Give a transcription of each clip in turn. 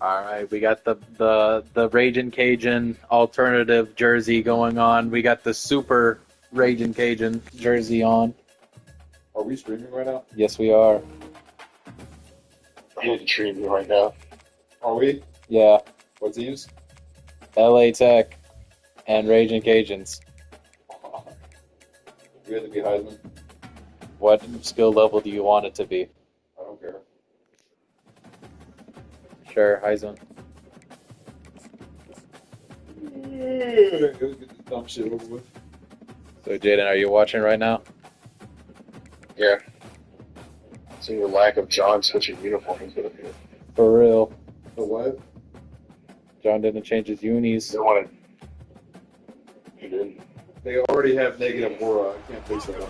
All right, we got the Ragin' Cajun alternative jersey going on. We got the Super Ragin' Cajun jersey on. Are we streaming right now? Yes, we are. I'm streaming right now. Are we? Yeah. What teams? LA Tech and Ragin' Cajuns. We have to be Heisman. What skill level do you want it to be? I don't care. Sure, Heisman. Let's get this dumb shit over with. So, Jaden, are you watching right now? Yeah. Seeing the lack of John switching uniforms. For real. The what? John didn't change his unis. They want to. They already have negative aura. I can't fix that.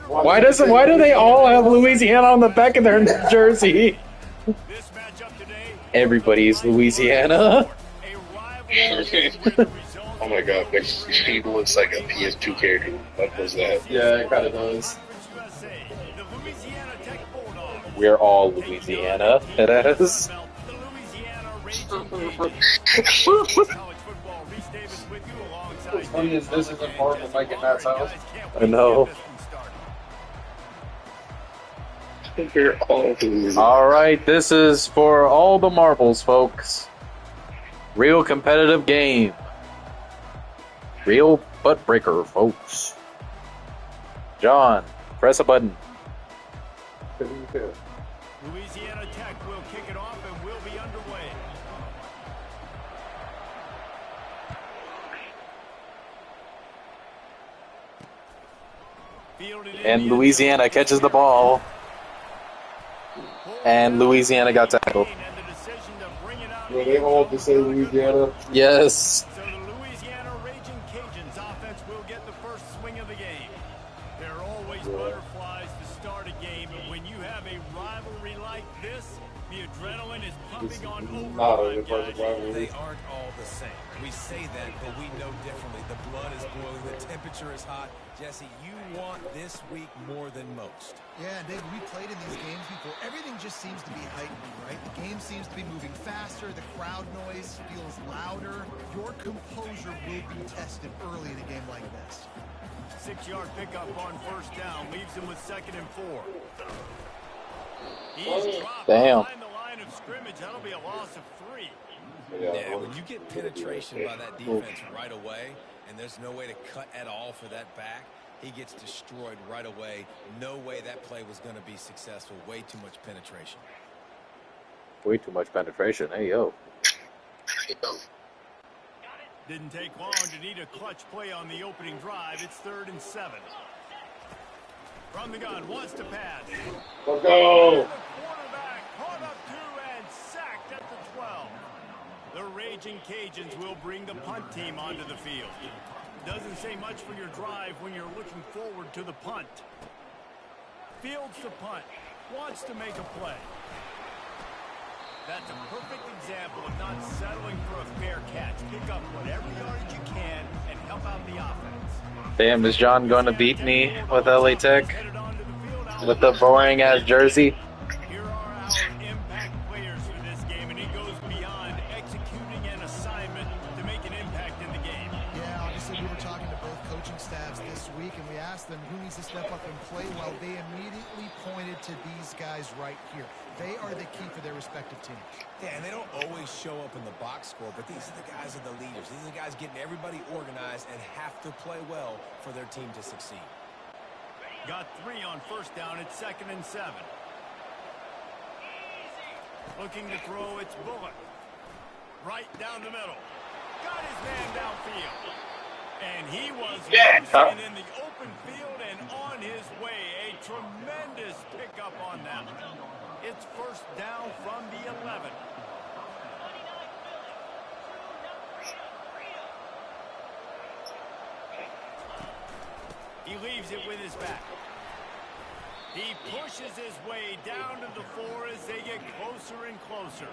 Why do they all have Louisiana on the back of their jersey? Everybody's Louisiana. Oh my god, he looks like a PS2 character. What was that? Yeah, it kind of does. We're all Louisiana. It is. What's funny is this isn't far from Mike and Matt's house. I know. We're all Louisiana. All right, this is for all the marbles, folks. Real competitive game. Real butt breaker, folks. John, press a button. Louisiana Tech will kick it off and will be underway. And Louisiana catches the ball. And Louisiana got tackled. Well, they all have to say Louisiana. Yes. So the Louisiana Ragin' Cajuns offense will get the first swing of the game. There are always butterflies to start a game, but when you have a rivalry like this, the adrenaline is pumping on overdrive, guys. They aren't all the same. We say that, but we know differently. The blood is boiling, the temperature is hot. Jesse, you want this week more than most. Yeah, David, we played in these games before. Everything just seems to be heightened, right? The game seems to be moving faster. The crowd noise feels louder. Your composure will be tested early in a game like this. 6-yard pickup on first down leaves him with 2nd and 4. He's dropped behind the line of scrimmage. That'll be a loss of 3. Yeah, when you get penetration by that defense right away, and there's no way to cut at all for that back, he gets destroyed right away. No way that play was going to be successful. Way too much penetration. Way too much penetration. Hey, yo. Didn't take long to need a clutch play on the opening drive. It's 3rd and 7. From the gun, wants to pass. Let's go. The quarterback caught up to and sacked at the 12. The Ragin' Cajuns will bring the punt team onto the field. Doesn't say much for your drive when you're looking forward to the punt. Fields the punt. Wants to make a play. That's a perfect example of not settling for a fair catch. Pick up whatever yardage you can and help out the offense. Damn, is John going to beat me with LA Tech? With the boring-ass jersey? Here are our impact players for this game, and it goes beyond executing an assignment to make an impact in the game. Yeah, obviously we were talking to both coaching staffs this week, and we asked them who needs to step up and play well. They immediately pointed to these guys right here. They are the key for their respective teams. Yeah, and they don't always show up in the box score, but these are the guys that are the leaders. These are the guys getting everybody organized and have to play well for their team to succeed. Got 3 on first down. It's 2nd and 7. Looking to throw, it's Bullock. Right down the middle. Got his man downfield. And he was loose in the open field and on his way. A tremendous pickup on that. It's first down from the 11. He leaves it with his back. He pushes his way down to the 4 as they get closer and closer.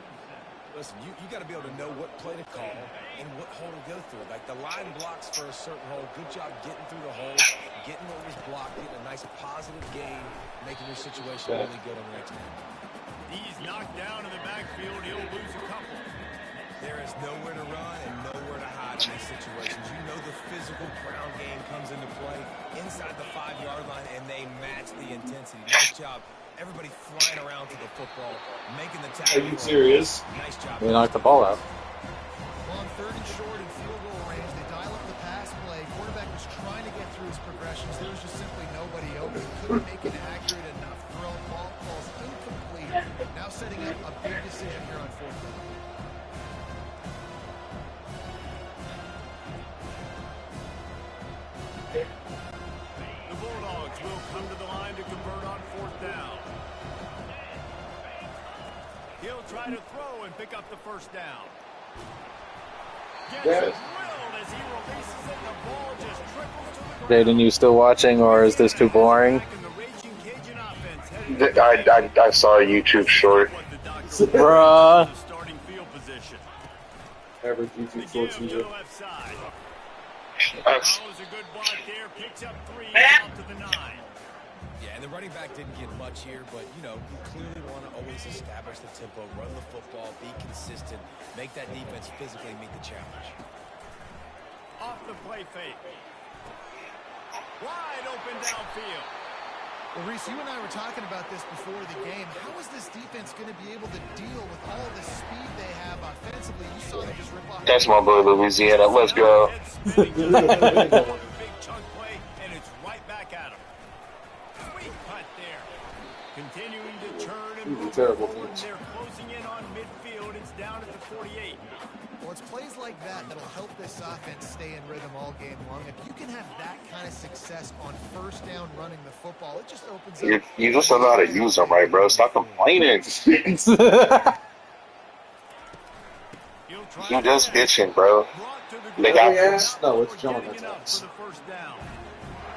Listen, you got to be able to know what play to call and what hole to go through. Like the line blocks for a certain hole. Good job getting through the hole, getting what was blocked, getting a nice positive gain, making your situation really good on the next game. He's knocked down in the backfield. He'll lose a couple. There is nowhere to run and nowhere to hide in these situations. You know the physical ground game comes into play inside the 5-yard line, and they match the intensity. Nice job. Everybody flying around to the football, making the tackle. Are you serious? Nice job. They knocked the ball out. Well, on 3rd and short and field goal range, they dial up the pass play. Quarterback was trying to get through his progressions. There was just simply nobody open. Couldn't make an accurate enough throw. Ball falls incomplete. Now setting up a big decision here on 4th down. The Bulldogs will come to the line to convert on 4th down. He'll try to throw and pick up the 1st down. Gets Yes. drilled as he releases it. The ball just trickles to the ground. Jaden, you still watching, or is this too boring? Back in the Raging Cajun offense, heading I saw a YouTube short. what the doctor Bruh. the starting field position. Average The YouTube give shorts to and the shit. left side. That's- Follows a good block there. Picks up 3 out to the 9. Yeah, and the running back didn't get much here, but, you know, you clearly want to always establish the tempo, run the football, be consistent, make that defense physically meet the challenge. Off the play fake. Wide open downfield. Well, Reese, you and I were talking about this before the game. How is this defense going to be able to deal with all the speed they have offensively? You saw them just rip off. That's my boy Louisiana. Let's go. Head spinning just a big chunk play, and it's right back at him. Sweet cut there. Continuing to turn and move Terrible forward. teams. They're closing in on midfield. It's down at the 48. Well, it's plays like that that'll help this offense stay in rhythm all game long. If you can have that kind of success on 1st down running the football, it just opens up. You just don't know how to use them right, bro. Stop complaining. He'll try You just bitching, bro. brought to the They ground. got Yes? No, it's John Getting that's it up us. for the 1st down.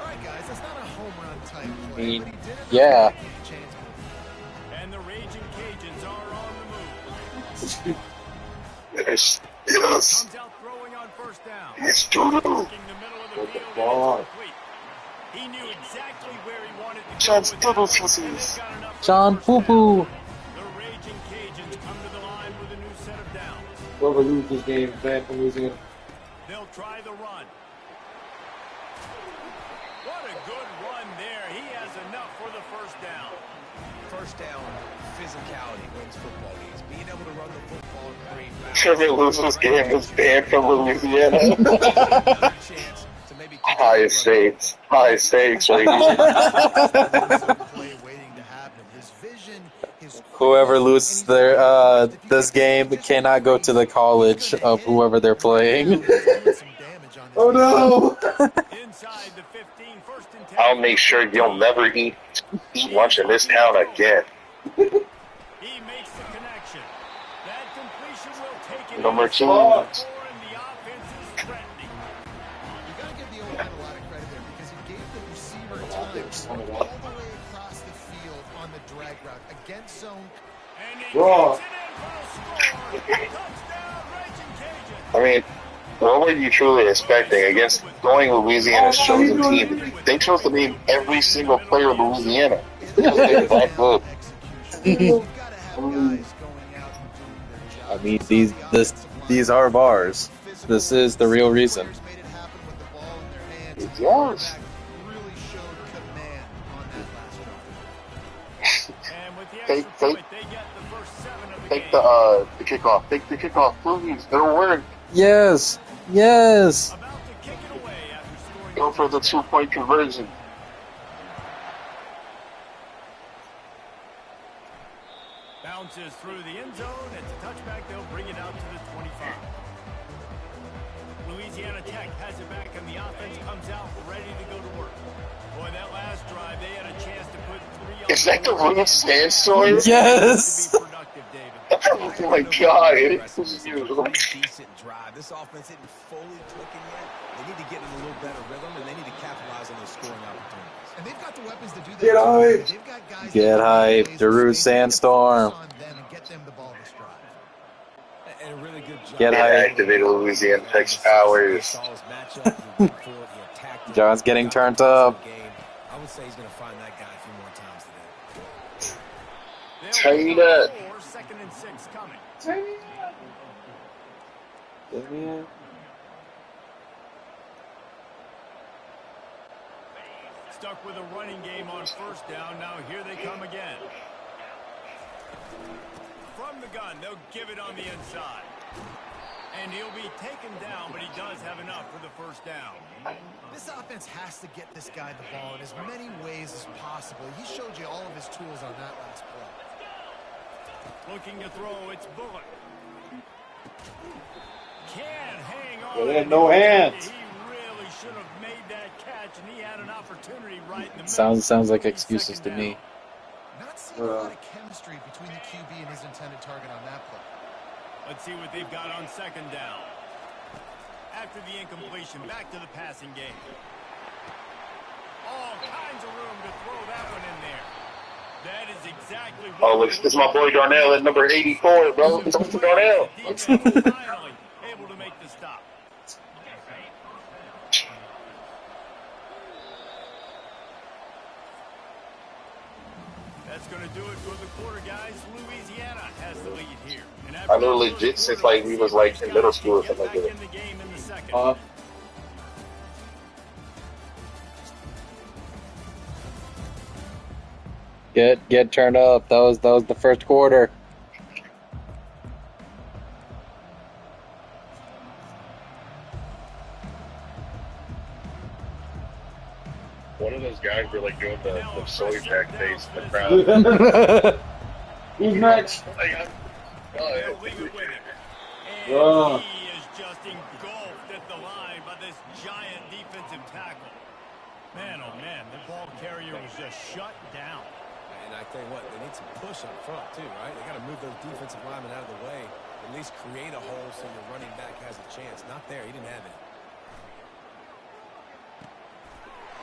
All right, guys, that's not a home run type play, mean, but he did it. yeah. Keep the chains moving. And the Raging Cajuns are on the move. Yes. Comes out throwing on 1st down. It's true. Working the middle of the Put the field, ball and on. it's complete. He knew exactly where he wanted to John's go with double that one, and pussies. they've got enough for John the 1st Poo down. Poo. The Raging Cajuns come to the line with a new set of downs. Whoever loses this game, bad for losing it. They'll try the run. What a good run there. He has enough for the 1st down. 1st down, physicality wins football games. Being able to run the football and create Whoever loses this game is banned from Louisiana. chance to maybe High stakes. High stakes right here. Play waiting to happen. His vision, his Whoever loses their this game cannot go to the college of whoever they're playing. Oh no! Inside the 15, 1st and 10. I'll make sure you'll never eat lunch in this town again. He makes the connection. That completion will take it. Number 2. And the offense is threatening. You got to give the O-line a lot of credit there because he gave the receiver time to run all the way across the field on the drag route against zone. And he Raw. gets it in for a score. Touchdown, Raging Cajuns. I mean, what were you truly expecting against going Louisiana's chosen team? They chose to name every single player in Louisiana. Because they're that good. You've got to have guys going out and doing their job. I mean, these are bars. This is the real reason. Players made it happen with the ball in their hands. Yes. The quarterback really showed command on that last drive. And with the Take- extra take- point, they get the first 7 of the Take game. the kickoff. Take the kickoff, please. It'll work. Yes, yes. About to kick it away after scoring. Go for the 2-point conversion. Bounces through the end zone. It's a touchback. They'll bring it out to the 25. Louisiana Tech has it back, and the offense comes out ready to go to work. Boy, that last drive, they had a chance to put 3 on Is that the board. real sandstorm? Yes. To be productive, David. Oh my god. It's Decent drive. This offense isn't fully clicking yet. They need to get in a little better rhythm, and they need to capitalize on those scoring opportunities. And they've got the weapons to do that. Get hyped. They've got guys Get that can hyped. make plays Darude with speed. They need to Sandstorm. focus on them and get them the ball this drive. And a really good job. Get They hyped. activated Louisiana Tech's powers. John's getting turned up. I would say he's going to find that guy a few more times today. Tighten it up. 2nd and 6 coming. Stuck with a running game on 1st down. Now here they come again. From the gun, they'll give it on the inside. And he'll be taken down, but he does have enough for the 1st down. This offense has to get this guy the ball in as many ways as possible. He showed you all of his tools on that last play. Looking to throw, it's Bullock. Can't hang on. No hands. He really should have made that catch, and he had an opportunity right in the Sounds like middle. excuses to me. Not seeing a lot of chemistry between the QB and his intended target on that play. Let's see what they've got on 2nd down. After the incompletion, back to the passing game. All kinds of room to throw that one in there. That is exactly what... Oh, this is my boy Darnell at number 84, bro. It's Mr. Darnell. Finally able to make the stop. That's going to do it for the quarter, guys. Louisiana has the lead here. I know legit since like we was like in middle school or something like that. Get turned up. That was the 1st quarter. One of those guys were like doing the soy pack face in the crowd. Who's next? They'll leave it with him. And Oh. he is just engulfed at the line by this giant defensive tackle. Man, oh man, the ball carrier was just shut down. And I tell you what, they need some push up front too, right? They got to move those defensive linemen out of the way, at least create a hole so your running back has a chance. Not there, he didn't have it.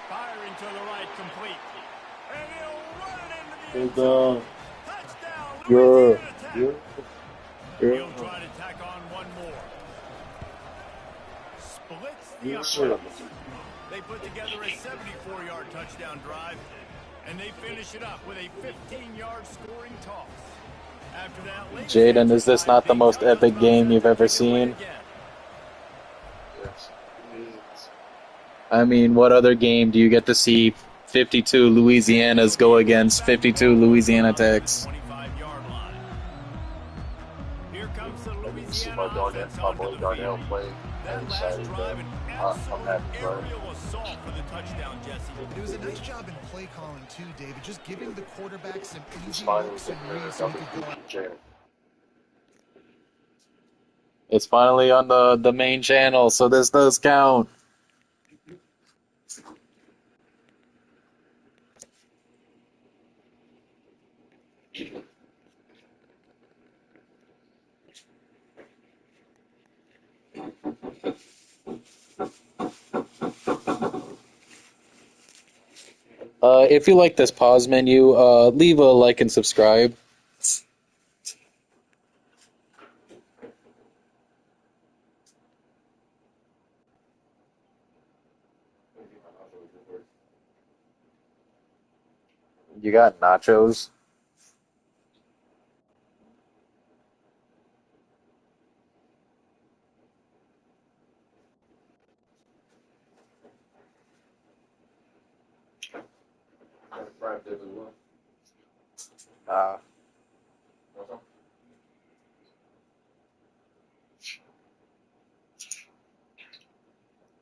Firing to the right, complete. And he'll run it into the Good end zone. Touchdown, Louisiana Tech. He'll try to tack on one more. Splits the uprights. They put together a 74-yard touchdown drive, and they finish it up with a 15-yard scoring toss. After that, Jaden, is this not the most epic game you've ever seen? I mean, what other game do you get to see 52 Louisianas go against 52 Louisiana Techs? 25-yard line. Here comes the See Louisiana my offense my onto boy the Darnell field. play. That I'm last excited, drive, man. an I'm absolute happy, bro. aerial assault for the touchdown, Jesse. It was a nice job in play calling too, David. Just giving the quarterback some It's easy finally looks and reads so he could go out. It's finally on the main channel, so this does count. If you like this pause menu, leave a like and subscribe. You got nachos? Nah.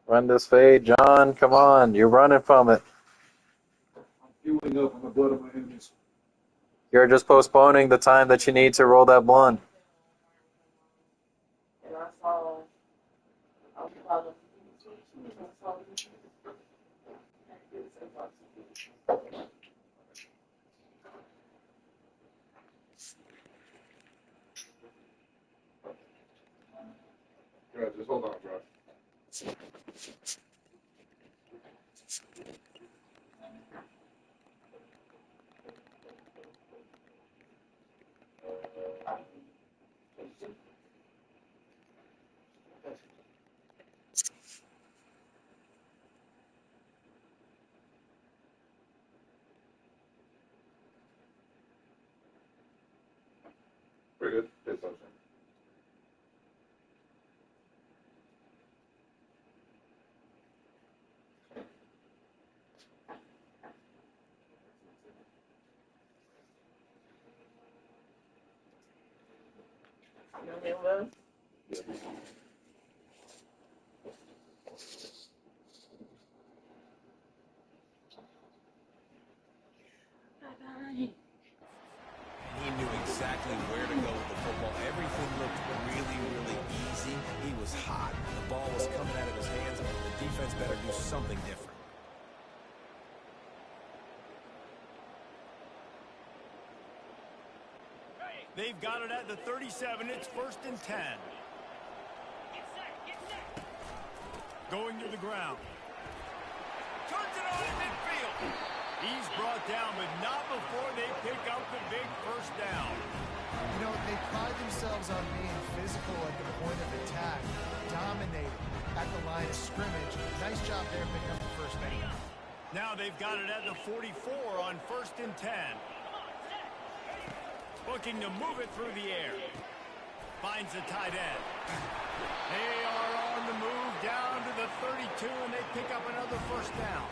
Run this fade, John. Come on, you're running from it. Fueling up on the blood of my enemies. You're just postponing the time that you need to roll that blunt. Yeah, just hold on, bro. He knew exactly where to go with the football. Everything looked really, really easy. He was hot. The ball was coming out of his hands. The defense better do something different. They've got it at the 37. It's 1st and 10. Going to the ground. Turns it on in midfield. He's brought down, but not before they pick up the big first down. You know, they pride themselves on being physical at the point of attack, dominating at the line of scrimmage. Nice job there picking up the first down. Now they've got it at the 44 on 1st and 10. Looking to move it through the air. Finds the tight end. They are on the move down to the 32, and they pick up another first down.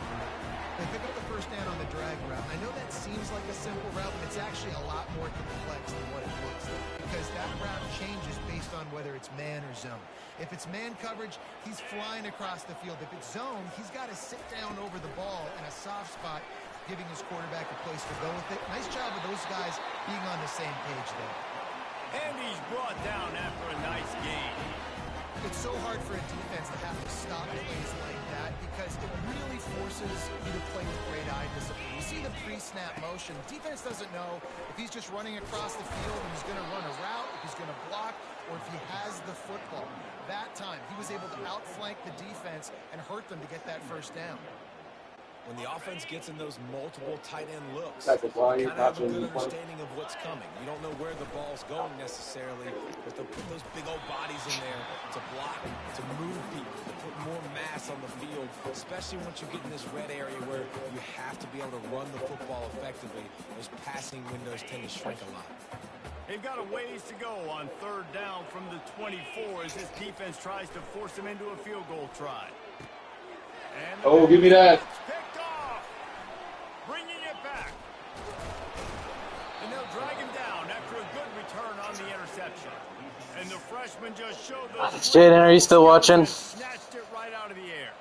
They pick up the first down on the drag route. I know that seems like a simple route, but it's actually a lot more complex than what it looks like, because that route changes based on whether it's man or zone. If it's man coverage, he's flying across the field. If it's zone, he's got to sit down over the ball in a soft spot, giving his quarterback a place to go with it. Nice job of those guys being on the same page there. And he's brought down after a nice gain. It's so hard for a defense to have to stop plays like that because it really forces you to play with great eye discipline. You see the pre-snap motion. Defense doesn't know if he's just running across the field and he's going to run a route, if he's going to block, or if he has the football. That time, he was able to outflank the defense and hurt them to get that first down. When the offense gets in those multiple tight end looks, That's you why kind of have a good understanding of what's coming. You don't know where the ball's going necessarily, but they'll put those big old bodies in there to block, to move people, to put more mass on the field, especially once you get in this red area where you have to be able to run the football effectively. Those passing windows tend to shrink a lot. They've got a ways to go on 3rd down from the 24 as this defense tries to force them into a field goal try. Oh, give me that. Picked off. Bringing it back. And they'll drag him down after a good return on the interception. And the freshman just showed those. Jaden, are you still watching? Snatched it right out of the air.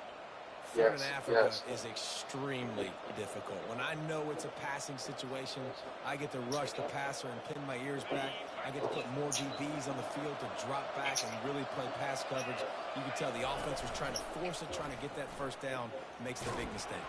Third in Africa is extremely difficult. When I know it's a passing situation, I get to rush the passer and pin my ears back. I get to put more DBs on the field to drop back and really play pass coverage. You can tell the offense was trying to force it, trying to get that first down, makes the big mistake.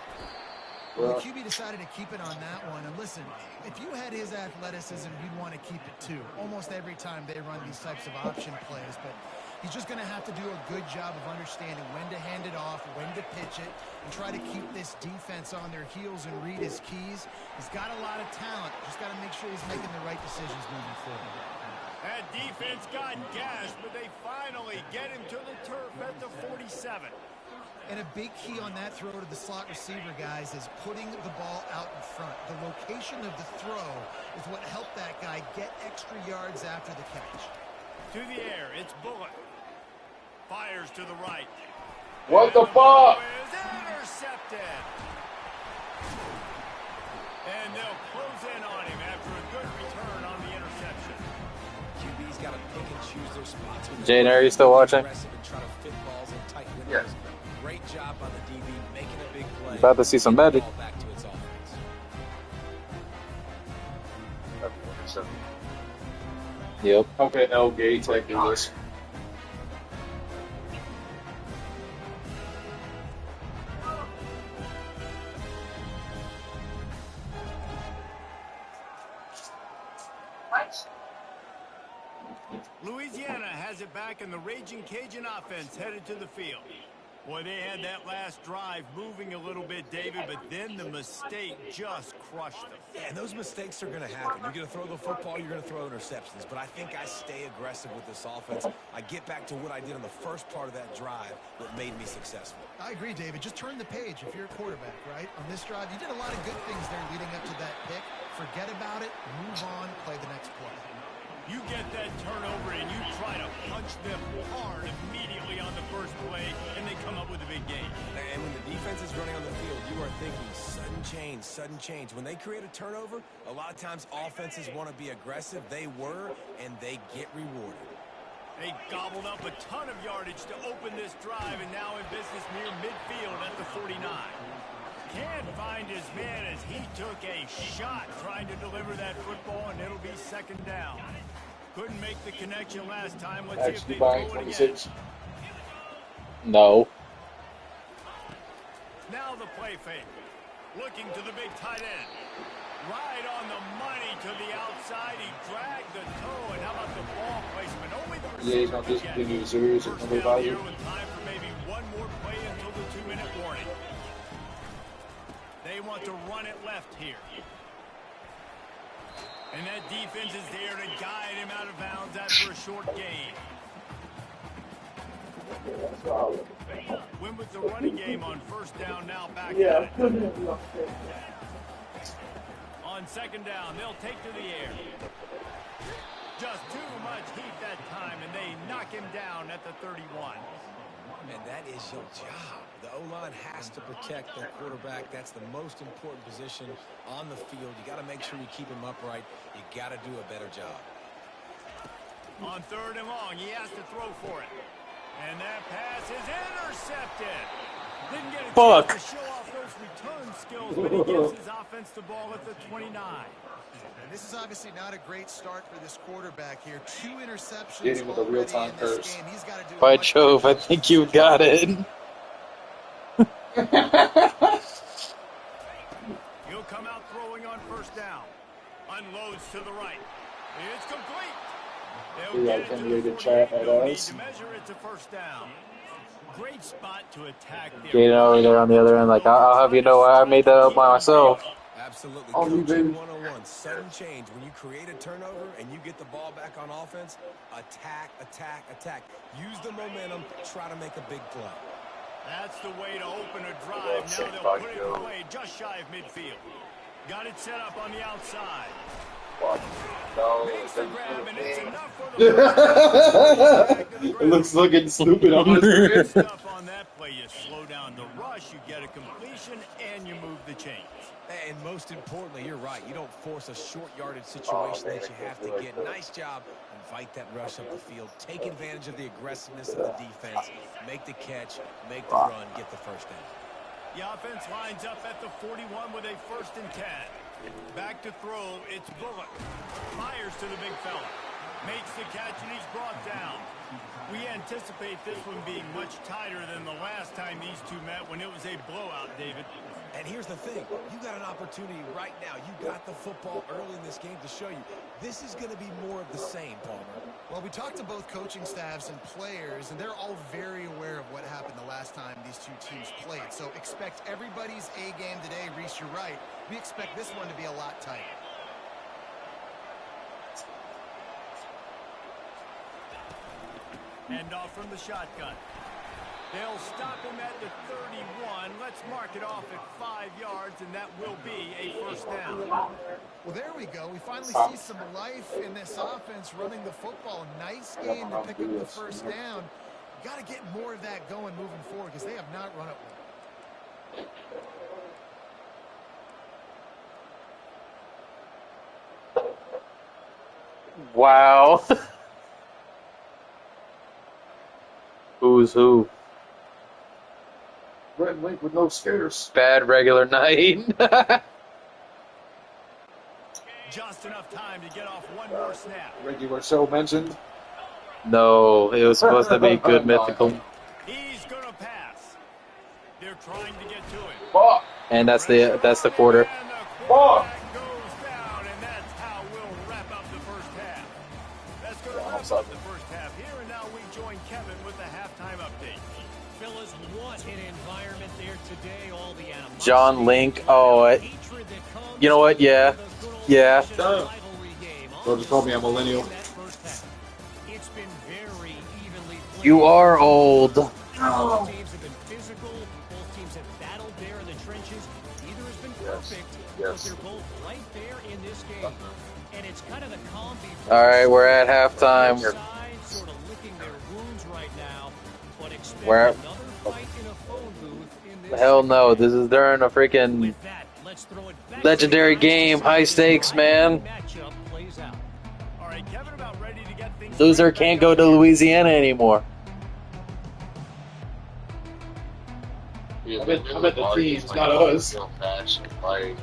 Well, the QB decided to keep it on that one. And listen, if you had his athleticism, you'd want to keep it too. Almost every time they run these types of option plays. But he's just going to have to do a good job of understanding when to hand it off, when to pitch it, and try to keep this defense on their heels and read his keys. He's got a lot of talent. Just got to make sure he's making the right decisions moving forward. That defense got gashed, but they finally get him to the turf at the 47. And a big key on that throw to the slot receiver, guys, is putting the ball out in front. The location of the throw is what helped that guy get extra yards after the catch. To the air, it's Bullock. Fires to the right. What the fuck? Is intercepted. And they'll close in on him after a good return on the interception. QB's got to pick and choose their spots. Jaden, are you still watching? And try to fit balls in tight windows. Yes. Great job by the DB making a big play. About to see some magic. Ball back to its offense. Yep. Okay, L Gates like this. Louisiana has it back, and the Raging Cajun offense headed to the field. Boy, they had that last drive moving a little bit, David, but then the mistake just crushed them. Yeah, and those mistakes are going to happen. You're going to throw the football, you're going to throw interceptions. But I think I stay aggressive with this offense. I get back to what I did on the first part of that drive that made me successful. I agree, David. Just turn the page if you're a quarterback, right? On this drive, you did a lot of good things there leading up to that pick. Forget about it, move on, play the next play. You get that turnover and you try to punch them hard immediately on the first play, and they come up with a big gain. And when the defense is running on the field, you are thinking sudden change, sudden change. When they create a turnover, a lot of times offenses want to be aggressive. They were, and they get rewarded. They gobbled up a ton of yardage to open this drive, and now in business near midfield at the 49. Can't find his man as he took a shot trying to deliver that football, and it'll be second down. Couldn't make the connection last time. Let's see if they throw it again. No. Now the play fake. Looking to the big tight end. Right on the money to the outside. He dragged the toe, and how about the ball placement? Only the receiver could get it. First down here with time for maybe one more play until the 2-minute warning. They want to run it left here. And that defense is there to guide him out of bounds after a short gain. Win with the running game on first down, now back at it. On second down, they'll take to the air. Just too much heat that time, and they knock him down at the 31. And that is your job. The O-line has to protect the quarterback. That's the most important position on the field. You got to make sure you keep him upright. You got to do a better job. On third and long, he has to throw for it. And that pass is intercepted. Didn't get a chance to show off those return skills, but he gives his offense the ball at the 29. And this is obviously not a great start for this quarterback here. 2 interceptions Getting with a real-time in this curse. game. He's got to do By Jove, I think you got it. He'll come out throwing on first down. Unloads to the right. It's complete. They'll get it to the 48. No need to measure it to first down. Great spot to attack there. Get over there on the other end. Like, I'll have you know I made that up by myself. Absolutely. Oh, you Coaching baby. 101. Sudden change. When you create a turnover and you get the ball back on offense, attack, attack, attack. Use the momentum. Try to make a big play. That's the way to open a drive. Now they'll put it away just shy of midfield. Got it set up on the outside. Makes the grab, and it's enough for the It looks looking stupid on the Good screen. stuff on that play. You slow down the rush, you get a completion, and you move the chains. And most importantly, you're right. You don't force a short yardage situation that you have to get. Nice job. Invite that rush up the field. Take advantage of the aggressiveness of the defense. Make the catch. Make the run. Get the first down. The offense lines up at the 41 with a 1st and 10. Back to throw. It's Bullock. Fires to the big fella. Makes the catch, and he's brought down. We anticipate this one being much tighter than the last time these two met when it was a blowout, David. And here's the thing. You got an opportunity right now. You got the football early in this game to show you. This is going to be more of the same, Palmer. Well, we talked to both coaching staffs and players, and they're all very aware of what happened the last time these two teams played. So expect everybody's A game today. Reese, you're right. We expect this one to be a lot tighter. Hand off from the shotgun. They'll stop him at the 31. Let's mark it off at 5 yards, and that will be a 1st down. Well, there we go. We finally see some life in this offense running the football. Nice game to pick up the 1st down. Got to get more of that going moving forward because they have not run it well. Wow. Who's who? Red Link with no scares. Bad regular night. Just enough time to get off one more snap. Regular show mentioned. No, it was supposed to be good mythical. He's going to pass. They're trying to get to him. Fuck. And that's the quarter. And the quarterback goes down, and that's how we'll wrap up the first half. That's going to wrap up the first half here, and now we join Kevin with the halftime update. Fellas, what an environment there today. All the animosity, John Link. Oh, hatred that comes you know what? Yeah. Yeah. Don't just call me a millennial. It's been very evenly played. You are old. Both teams have been physical. Both teams have battled there in the trenches. Neither has been perfect, but they're both right there in this game. And it's kind of the calm before. All right, we're at halftime. Sort of licking their wounds right now, but expect We're- another fight in a phone booth in this. Hell no, this is during a freaking With that, let's throw it legendary game, high stakes, man. Matchup plays out. All right, Kevin, about ready to get get things Loser right back can't go up to again. Louisiana anymore. Yeah, I bet the teams, not us. Like,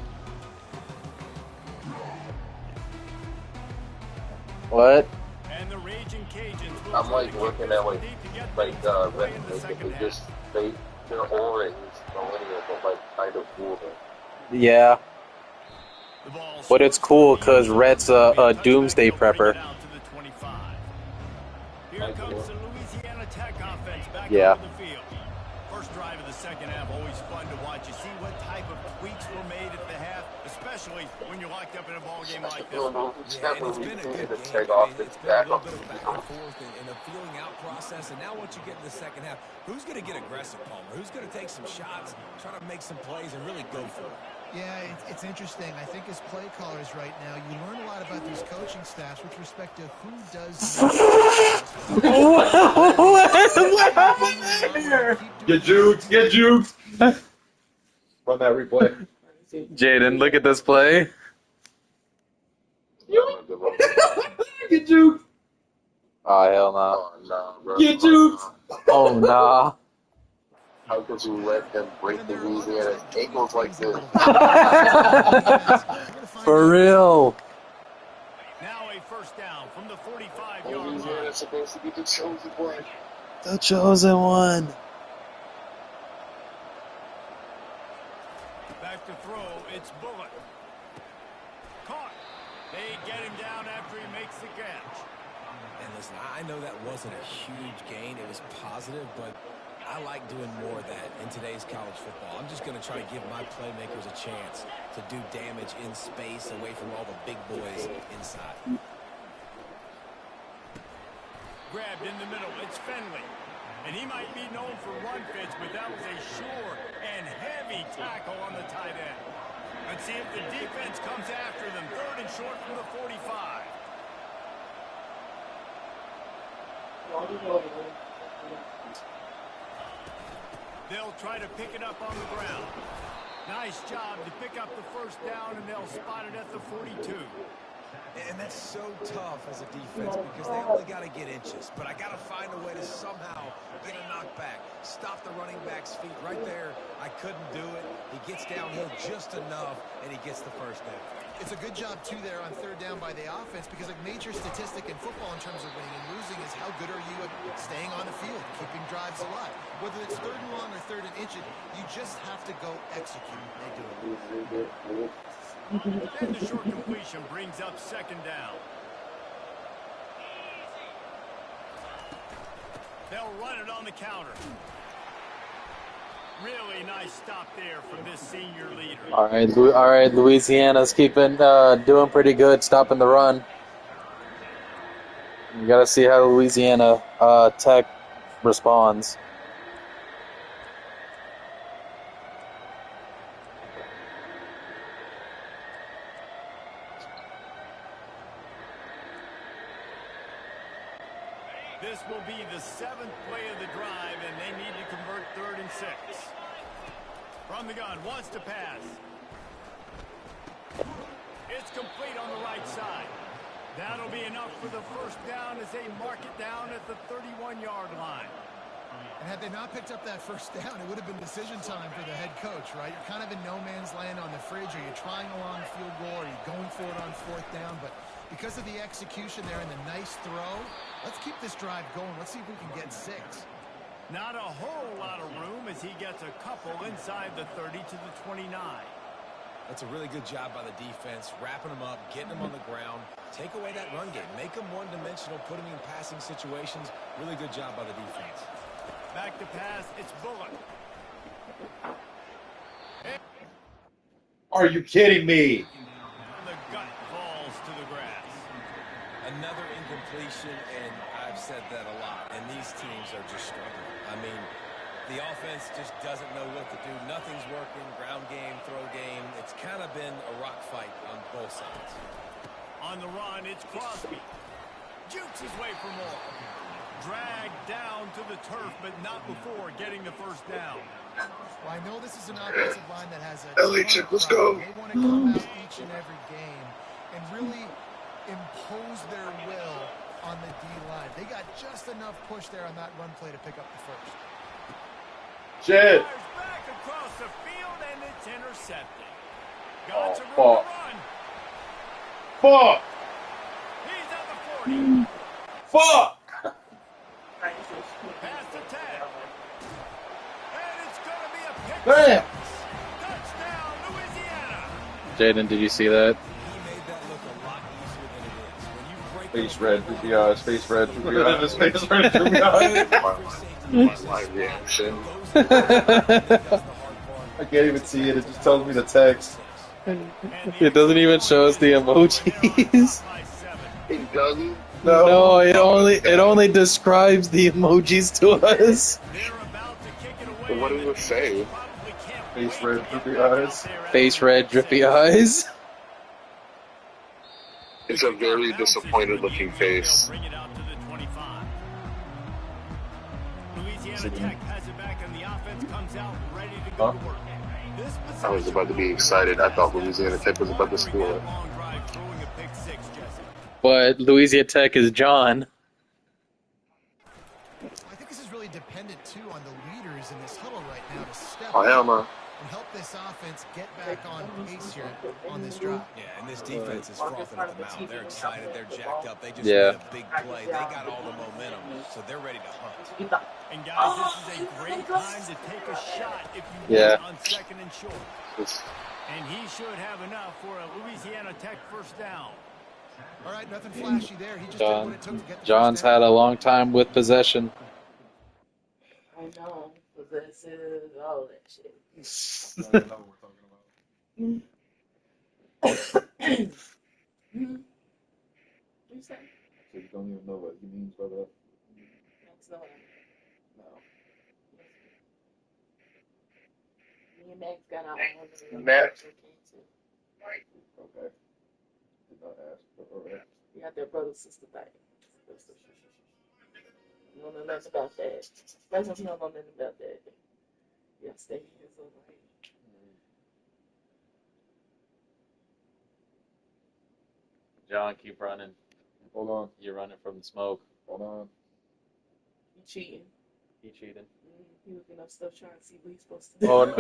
What? And the Raging Cajuns will I'm try to like kick looking this at one like deep to get like things underway in the like second they half. just their aura is millennial, but like kind of cool. Yeah. The ball But it's spurts cool from the end because zone. Rhett's It'll be a a touchback. doomsday They'll bring prepper. it out to the 25. Here Like comes what? the Louisiana Tech offense back Yeah. onto the field. First drive of the second half, always fun to watch. You see what type of tweaks were made at the half, especially when you're locked up in a ball game like this one. Yeah, and it's been a good game. Take I off mean, the it's been a back little up. bit of back and forth and a feeling out process. And now once you get in the second half, who's going to get aggressive, Palmer? Who's going to take some shots, try to make some plays, and really go for it? Yeah, it's interesting. I think as play callers right now, you learn a lot about these coaching staffs with respect to who does What happened there? Get juked, get juked. Run that replay. Jaden, look at this play. Get juked. Oh, hell no. Oh, nah, bro. Get juked. Oh, nah. How could you let them break the Louisiana ankles like this? For real. Now a first down from the 45-yard line. Louisiana's supposed to be the chosen one. The chosen one. Back to throw, it's Bullock. Caught. They get him down after he makes the catch. And listen, I know that wasn't a huge gain. It was positive, but I like doing more of that in today's college football. I'm just going to try to give my playmakers a chance to do damage in space away from all the big boys inside. Grabbed in the middle, it's Fenley. And he might be known for run fits, but that was a sure and heavy tackle on the tight end. Let's see if the defense comes after them. Third and short from the 45. They'll try to pick it up on the ground. Nice job to pick up the first down, and they'll spot it at the 42. And that's so tough as a defense because they only got to get inches. But I got to find a way to somehow get a knockback, stop the running back's feet right there. I couldn't do it. He gets downhill just enough, and he gets the first down. It's a good job, too, there on third down by the offense because a major statistic in football in terms of winning and losing is how good are you at staying on the field, keeping drives alive. Whether it's third and long or third and inches, you just have to go execute. They do it. And the short completion brings up second down. They'll run it on the counter. Really nice stop there from this senior leader. All right, Louisiana's keeping doing pretty good, stopping the run. You got to see how Louisiana Tech responds. This will be the 7th play of the drive, and they need to convert 3rd and 6. From the gun, wants to pass. It's complete on the right side. That'll be enough for the first down as they mark it down at the 31-yard line. And had they not picked up that first down, it would have been decision time for the head coach, right? You're kind of in no man's land on the fridge. Are you trying a long field goal? Are you going for it on 4th down? But because of the execution there and the nice throw, let's keep this drive going. Let's see if we can get 6. Not a whole lot of room as he gets a couple inside the 30 to the 29. That's a really good job by the defense, wrapping them up, getting them on the ground. Take away that run game. Make them one-dimensional, put them in passing situations. Really good job by the defense. Back to pass, it's Bullock. Are you kidding me? The gut falls to the grass. Another incompletion, and I've said that a lot, and these teams are just struggling. I mean, the offense just doesn't know what to do. Nothing's working, ground game, throw game. It's kind of been a rock fight on both sides. On the run, it's Crosby. Jukes his way for more. Dragged down to the turf, but not before getting the first down. Well, I know this is an offensive line that has a LA Chick, let's go. They want to come out each and every game and really impose their will on the D-line. They got just enough push there on that run play to pick up the first. Shit. Fires back across the field, and it's intercepted. Oh, Got some room fuck. to run. Fuck. He's at the 40. Fuck. Pass to 10. And it's going to be a pick Damn. six. Touchdown, Louisiana. Jaden, did you see that? He made that look a lot easier than it is. When you break Face them red, apart, droopy eyes. Face red, droopy eyes. Face red, droopy eyes. My reaction. I can't even see it. It just tells me the text. It doesn't even show us the emojis. It doesn't. No, it only describes the emojis to us. But what does it say? Face red, droopy eyes. Face red, drippy eyes. It's a very disappointed looking face. Louisiana Tech has it back, and the offense comes out ready to Huh? go to work. This I was about to be excited. I thought Louisiana Tech was about to score. But Louisiana Tech is John. I think this is really dependent, too, on the leaders in this huddle right now to step Oh, hell up no. and help this offense get back on pace here on this drive. Yeah, and this defense is frothing at the mouth. They're excited. They're jacked up. They just Yeah. made a big play. They got all the momentum, so they're ready to hunt. And guys, this is a great time to take a shot if you Yeah. want on second and short. It's, And he should have enough for a Louisiana Tech first down. All right, nothing flashy there. He just did what it took to get the John's first down. had a long time with possession. I know, possessive, all that shit. I don't even know what we're talking about. You say? So you don't even know what he means by that. That's not what No. me and Max got our own. Max. Okay. Did not ask. But alright. You got their brother sister thing. You don't know nothing about that. That's what you don't know nothing about that. Yeah, stay here. So like, John, keep running. Hold on. You're running from the smoke. Hold on. you cheating. He cheating. He looking up stuff trying to see what he's supposed to do. Oh no,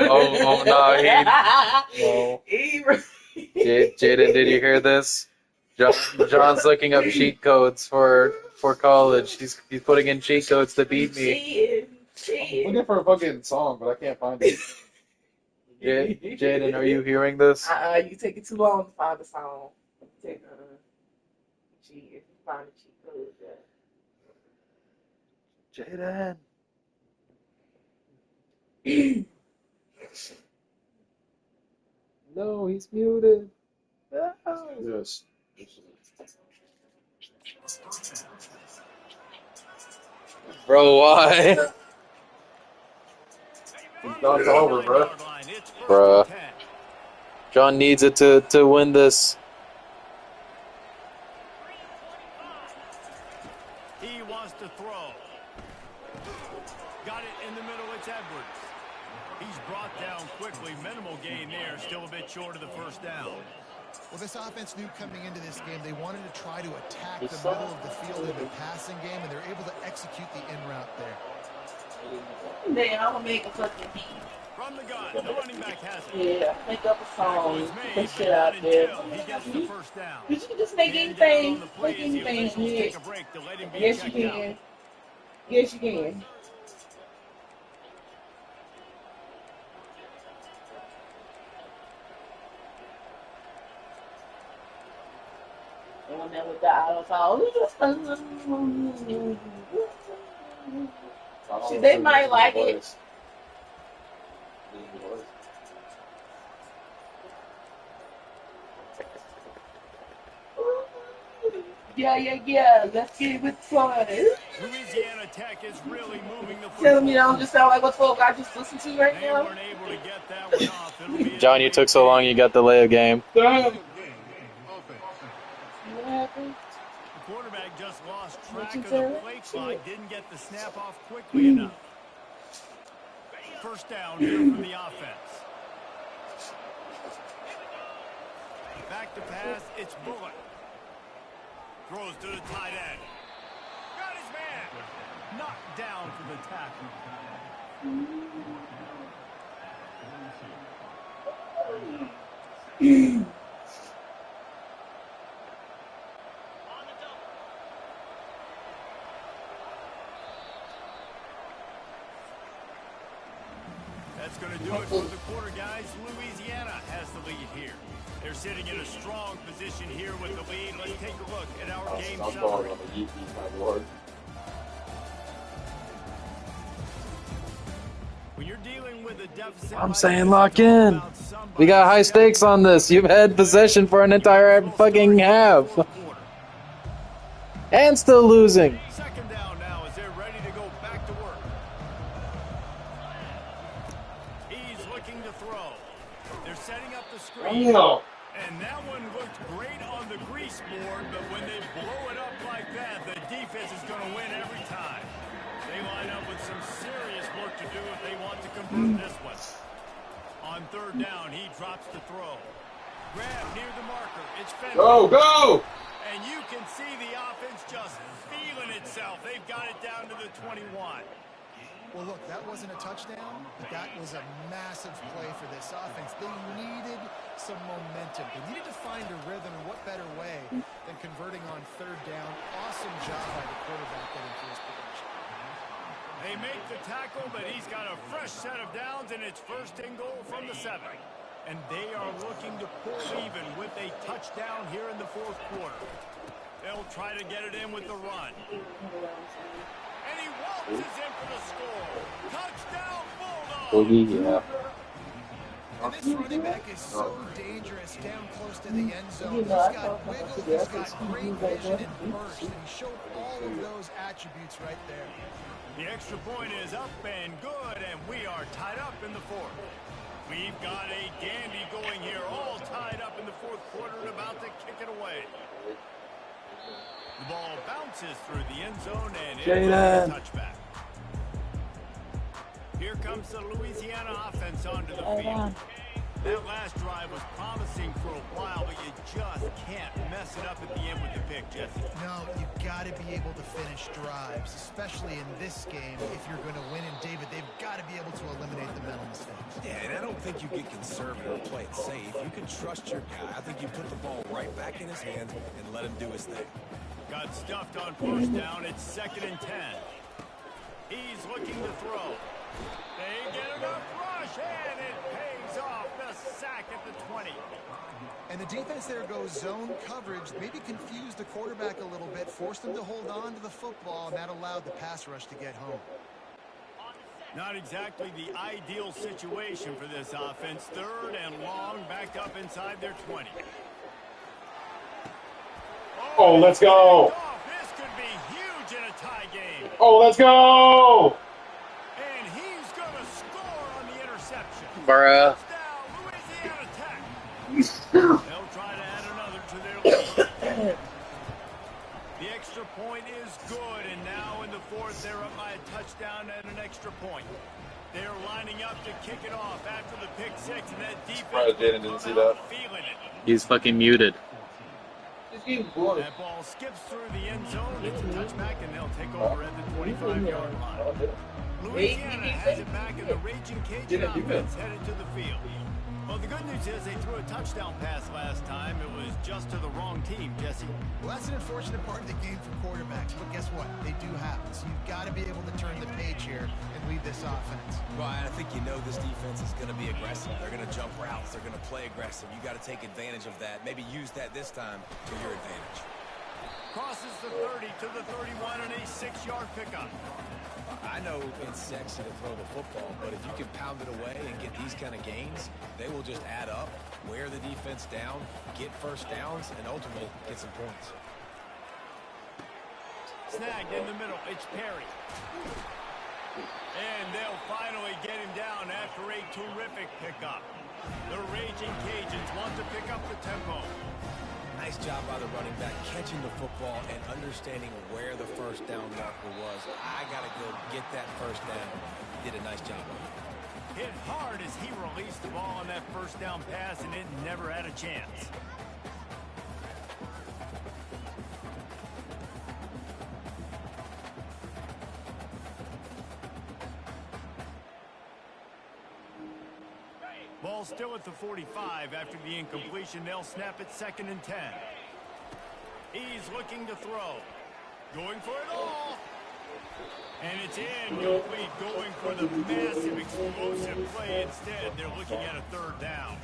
He Jaden, did you hear this? John's looking up cheat codes for college. He's putting in cheat codes to beat me. Cheating. I'm looking for a fucking song, but I can't find it. Jaden, are you hearing this? You take it too long to find the song. Take cheat if you find a cheat code. Jaden. No, he's muted. No. Yes. Bro, why? It's not over, bro. Bruh. John needs it to win this. He wants to throw. Got it in the middle. It's Edwards. He's brought down quickly. Minimal gain there. Still a bit short of the first down. Well, this offense knew coming into this game they wanted to try to attack the middle of the field in the passing game, and they're able to execute the in route there. Then I'm gonna make a fucking beat. From the gun, the running back has it. Yeah, make up a song. Was Put made, that but shit not out there. until he gets the first down. You can just make Man down on anything. the play Make as the anything. officials Yeah. take a break to let him be Yes, you checked can. out. Yes, you can. And then with the auto foul. Shit, they might like it. Yeah. Let's get it with fun. Louisiana Tech is really moving the Telling me I football. don't just sound like what folk I just listened to right They now. weren't able to get that one off. It'll be a John, you took so long you got the lay of game. What happened? The quarterback just lost What track you of said? the play clock, didn't get the snap off quickly enough. First down here from the offense. Back to pass, it's Bullock. Throws to the tight end. Knocked down for the tackle. That's going to do it for the quarter, guys. Louisiana has the lead here. They're sitting in a strong position here with the lead. Let's take a look at our game summary. When you're dealing with a deficit, I'm saying lock in. We got high stakes on this. You've had possession for an entire fucking half. And still losing. Second down now as they're ready to go back to work. He's looking to throw. They're setting up the screen. And that one looked great on the grease board, but when they blow it up like that, the defense is going to win every time. They line up with some serious work to do if they want to convert this one. On third down, he drops the throw. Grab near the marker. It's Fenton. Go! And you can see the offense just feeling itself. They've got it down to the 21. Well, look, that wasn't a touchdown, but that was a massive play for this offense. They needed some momentum. They needed to find a rhythm, and what better way than converting on third down. Awesome job by the quarterback getting first production. They make the tackle, but he's got a fresh set of downs, and it's first and goal from the 7. And they are looking to pull even with a touchdown here in the fourth quarter. They'll try to get it in with the run. And he waltzes in for the score. Touchdown, Bulldogs! And this running back is so dangerous down close to the end zone. He's got wiggle, he's got great vision and burst, and he showed all of those attributes right there. The extra point is up and good, and we are tied up in the fourth. We've got a dandy going here, all tied up in the fourth quarter and about to kick it away. The ball bounces through the end zone and it's a touchback. Here comes the Louisiana offense onto the field. That last drive was promising for a while, but you just can't mess it up at the end with the pick, Jesse. No, you've got to be able to finish drives, especially in this game. If you're going to win, and David, they've got to be able to eliminate the mental mistakes. Yeah, and I don't think you get conservative or play it safe. You can trust your guy. I think you put the ball right back in his hands and let him do his thing. Got stuffed on first down. It's 2nd and 10. He's looking to throw. They get enough rush, and it pays off. The sack at the 20. And the defense there goes zone coverage, maybe confused the quarterback a little bit, forced him to hold on to the football, and that allowed the pass rush to get home. Not exactly the ideal situation for this offense. 3rd and long, back up inside their 20. Oh, let's go! This could be huge in a tie game. Oh, let's go! And he's going to score on the interception. Bruh. Touchdown, Louisiana Tech. They'll try to add another to their lead. The extra point is good, and now in the fourth, they're up by a touchdown and an extra point. They're lining up to kick it off after the pick 6, and that defense Jaden didn't see that. feeling it. He's fucking muted. That ball skips through the end zone. It's a touchback, and they'll take over at the 25-yard line. Louisiana has it back, and the Raging Cajun offense headed to the field. Well, the good news is they threw a touchdown pass last time. It was just to the wrong team, Jesse. Well, that's an unfortunate part of the game for quarterbacks, but guess what? They do happen. So you've got to be able to turn the page here and lead this offense. Ryan, I think you know this defense is going to be aggressive. They're going to jump routes. They're going to play aggressive. You got to take advantage of that. Maybe use that this time to your advantage. Crosses the 30 to the 31 and a 6-yard pickup. I know it's sexy to throw the football, but if you can pound it away and get these kind of gains, they will just add up, wear the defense down, get first downs, and ultimately get some points. Snagged in the middle. It's Perry. And they'll finally get him down after a terrific pickup. The Raging Cajuns want to pick up the tempo. Nice job by the running back catching the football and understanding where the first down marker was. I got to go get that first down. Did a nice job of it. Hit hard as he released the ball on that first down pass, and it never had a chance. Ball still at the 45 after the incompletion. They'll snap it 2nd and 10. He's looking to throw. Going for it all. And it's incomplete. Going for the massive, explosive play instead. They're looking at a 3rd down.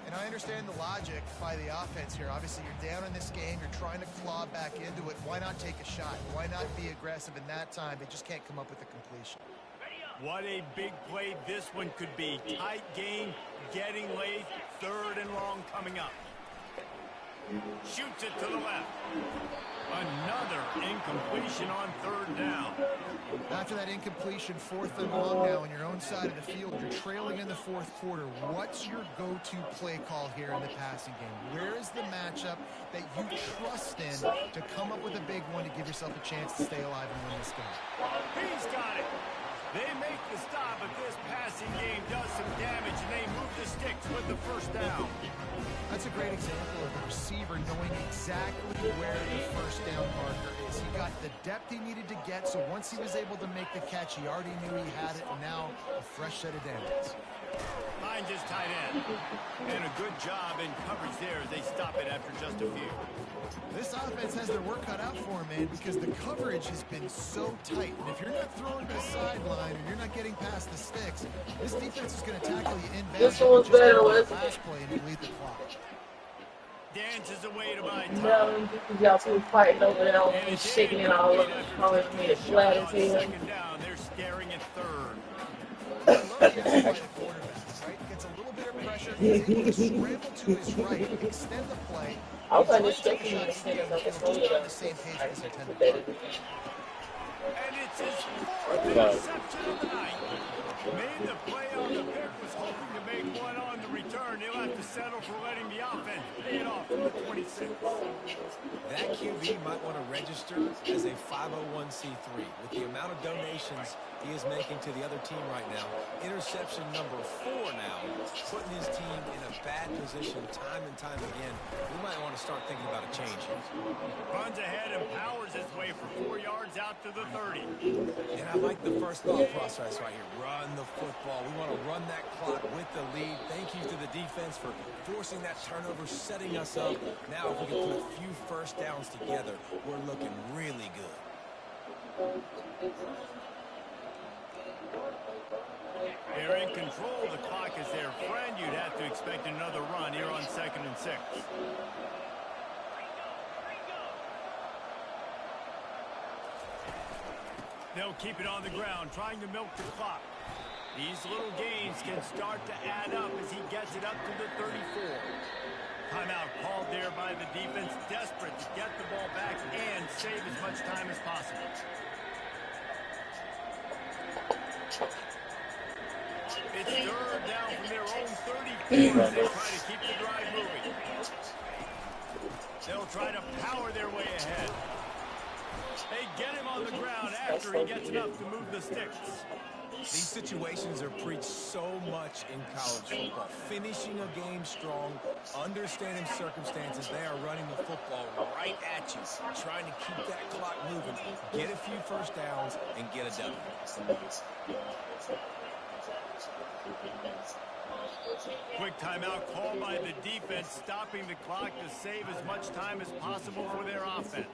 And I understand the logic by the offense here. Obviously, you're down in this game. You're trying to claw back into it. Why not take a shot? Why not be aggressive in that time? They just can't come up with a completion. What a big play this one could be. Tight game, getting late, 3rd and long coming up. Shoots it to the left. Another incompletion on 3rd down. After that incompletion, 4th and long now on your own side of the field. You're trailing in the 4th quarter. What's your go-to play call here in the passing game? Where is the matchup that you trust in to come up with a big one to give yourself a chance to stay alive and win this game? He's got it. They make the stop, but this passing game does some damage, and they move the sticks with the 1st down. That's a great example of the receiver knowing exactly where the 1st down marker is. He got the depth he needed to get, so once he was able to make the catch, he already knew he had it, and now a fresh set of downs. Finds his tight end. And a good job in coverage there as they stop it after just a few. This offense has their work cut out for him, man, because the coverage has been so tight. And if you're not throwing to the sideline and you're not getting past the sticks, this defense is going to tackle you inbound. This one was better, with wasn't last play and delete the clock. Dances away to my No, because y'all two fighting over there and shaking it all up. Probably made it flat as hell. 2nd down, they're staring at 3rd. I love this by the quarterback, right? Gets a little bit of pressure. He's able to scramble to his right, extend the play. I was understanding you saying that Just on the same page as intended. And it's his 4th interception of the night. Made the play on the pick, was hoping to make one on the return. He'll have to settle for letting the offense pay it off from the 26. That QB might want to register as a 501c3. With the amount of donations he is making to the other team right now, interception number 4 now, putting his team in a bad position time and time again. We might want to start thinking about a change here. Runs ahead and powers his way for 4 yards out to the 30. And I like the first thought process right here. Run the football. We want to run that clock with the lead. Thank you to the defense for forcing that turnover, setting us up. Now if we can put a few 1st downs together, we're looking really good. They're in control. The clock is their friend. You'd have to expect another run here on 2nd and 6. They'll keep it on the ground, trying to milk the clock. These little gains can start to add up as he gets it up to the 34. Timeout called there by the defense, desperate to get the ball back and save as much time as possible. It's 3rd down from their own 34 as they try to keep the drive moving. They'll try to power their way ahead. They get him on the ground after he gets enough to move the sticks. These situations are preached so much in college football. Finishing a game strong, understanding circumstances. They are running the football right at you, trying to keep that clock moving, get a few 1st downs, and get a W. Quick timeout called by the defense, stopping the clock to save as much time as possible for their offense.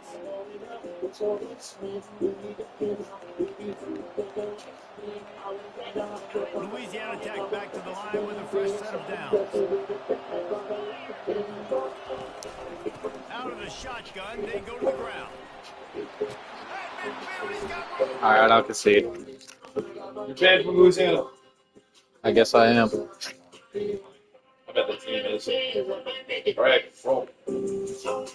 Louisiana Tech back to the line with a fresh set of downs. Out of the shotgun, they go to the ground. All right, I'll concede. You're banned from Louisiana. I guess I am. I bet the team is. All right, roll. Roll.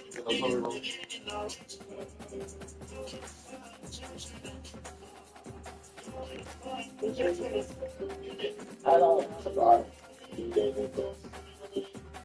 I don't know.